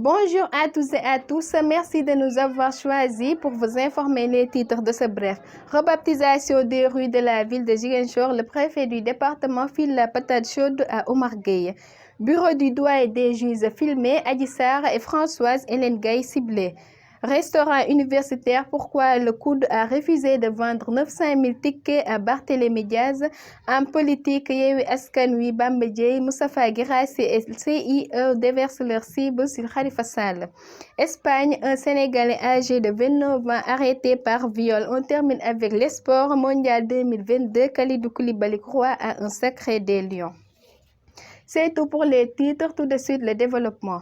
Bonjour à tous et à tous, merci de nous avoir choisis pour vous informer les titres de ce bref. Rebaptisation des rues de la ville de Ziguinchor, le préfet du département file la patate chaude à Omar Gueye. Bureau du doyen des juges filmé, Adji Sarr et Françoise Hélène Gaye ciblés. Restaurant universitaire, pourquoi le COUD a refusé de vendre 900 000 tickets à Barthélémy Diaz. En politique, Yewwi Askan Wi, Bamba Dièye, Moustapha Guirassy et CIE déversent leur cible sur Khalifa Sall. Espagne, un Sénégalais âgé de 29 ans arrêté par viol. On termine avec les sports mondial 2022. Kalidou Koulibaly croit à un sacré des Lions. C'est tout pour les titres, tout de suite le développement.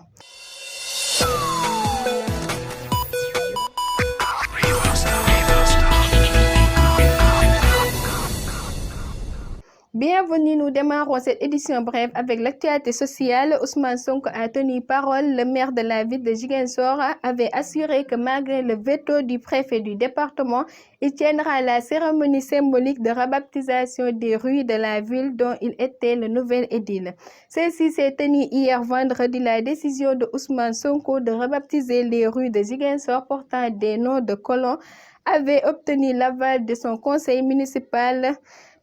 Bienvenue, nous démarrons cette édition brève avec l'actualité sociale. Ousmane Sonko a tenu parole. Le maire de la ville de Ziguinchor avait assuré que malgré le veto du préfet du département, il tiendra la cérémonie symbolique de rebaptisation des rues de la ville dont il était le nouvel édile. Celle-ci s'est tenue hier vendredi. La décision de Ousmane Sonko de rebaptiser les rues de Ziguinchor portant des noms de colons avait obtenu l'aval de son conseil municipal.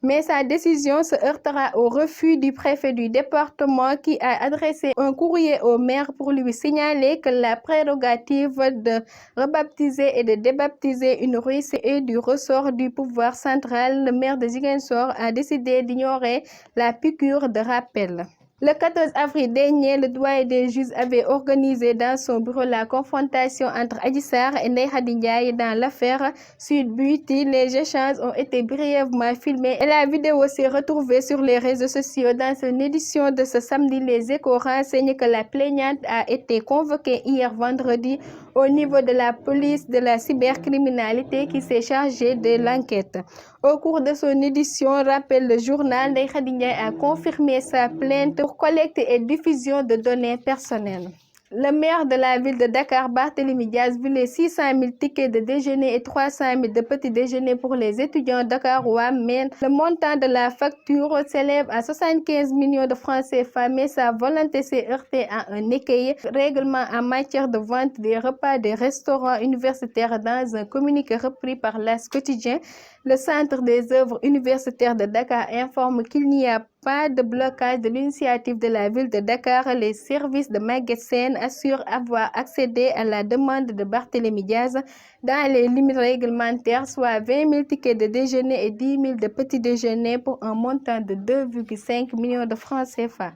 Mais sa décision se heurtera au refus du préfet du département qui a adressé un courrier au maire pour lui signaler que la prérogative de rebaptiser et de débaptiser une rue est du ressort du pouvoir central. Le maire de Ziguinchor a décidé d'ignorer la piqûre de rappel. Le 14 avril dernier, le doyen des juges avait organisé dans son bureau la confrontation entre Adji Sarr et Ndeye Khady Ndiaye dans l'affaire Sweet Beauty. Les échanges ont été brièvement filmés et la vidéo s'est retrouvée sur les réseaux sociaux. Dans une édition de ce samedi, les Échos renseignent que la plaignante a été convoquée hier vendredi au niveau de la police de la cybercriminalité qui s'est chargée de l'enquête. Au cours de son édition, rappelle le journal, Ndeye Khady Ndiaye a confirmé sa plainte pour collecte et diffusion de données personnelles. Le maire de la ville de Dakar, Barthélémy Diaz, voulait 600 000 tickets de déjeuner et 300 000 de petit déjeuner pour les étudiants dakarois, mais le montant de la facture s'élève à 75 millions de francs CFA, mais sa volonté s'est heurtée à un écueil. Règlement en matière de vente des repas des restaurants universitaires. Dans un communiqué repris par l'As quotidien, le Centre des œuvres universitaires de Dakar informe qu'il n'y a pas de blocage de l'initiative de la ville de Dakar. Les services de Maguette Sène assurent avoir accédé à la demande de Barthélémy Diaz dans les limites réglementaires, soit 20 000 tickets de déjeuner et 10 000 de petit déjeuner pour un montant de 2,5 millions de francs CFA.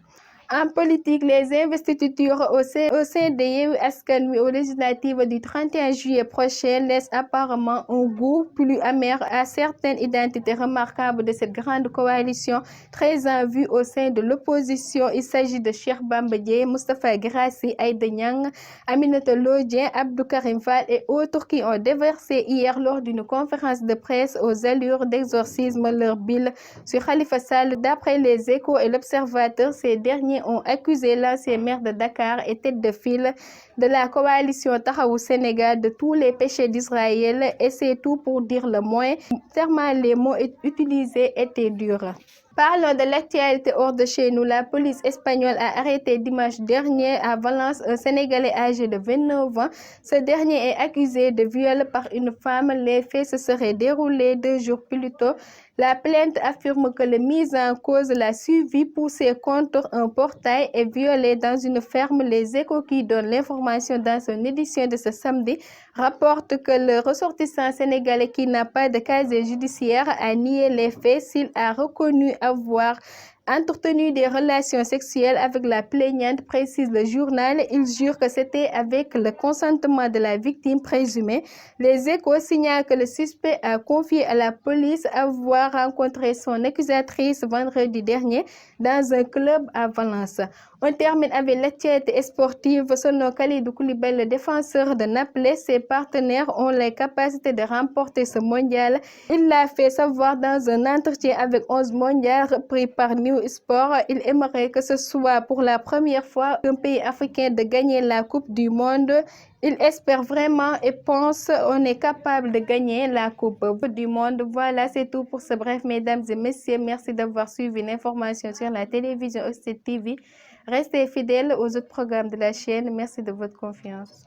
En politique, les investitures au sein de Yewwi Askan Wi aux législatives du 31 juillet prochain laissent apparemment un goût plus amer à certaines identités remarquables de cette grande coalition très en vue au sein de l'opposition. Il s'agit de Cheikh Bamba Dièye, Moustapha Guirassy, Aïda Niang, Aminata Lô Dieng, Abdou Karim Fall et autres qui ont déversé hier lors d'une conférence de presse aux allures d'exorcisme leur bile sur Khalifa Sall. D'après les Échos et l'Observateur, ces derniers ont accusé l'ancien maire de Dakar et tête de file de la coalition Taxawu Sénégal de tous les péchés d'Israël, et c'est tout pour dire le moins, tellement les mots utilisés étaient durs. Parlons de l'actualité hors de chez nous. La police espagnole a arrêté dimanche dernier à Valence un Sénégalais âgé de 29 ans. Ce dernier est accusé de viol par une femme. Les faits se seraient déroulés 2 jours plus tôt. La plainte affirme que le mis en cause l'a suivi, poussé contre un portail et violé dans une ferme. Les Échos, qui donnent l'information dans son édition de ce samedi, rapportent que le ressortissant sénégalais, qui n'a pas de casier judiciaire, a nié les faits. S'il a reconnu avoir entretenu des relations sexuelles avec la plaignante, précise le journal. Il jure que c'était avec le consentement de la victime présumée. Les Échos signalent que le suspect a confié à la police avoir rencontré son accusatrice vendredi dernier dans un club à Valence. On termine avec l'actualité sportive. Selon Kalidou Koulibaly, le défenseur de Naples, ses partenaires ont les capacités de remporter ce mondial. Il l'a fait savoir dans un entretien avec 11 mondial repris par New Sport. Il aimerait que ce soit pour la première fois un pays africain de gagner la Coupe du Monde. Il espère vraiment et pense on est capable de gagner la Coupe du Monde. Voilà, c'est tout pour ce bref, mesdames et messieurs. Merci d'avoir suivi l'information sur la télévision Ostet TV. Restez fidèles aux autres programmes de la chaîne. Merci de votre confiance.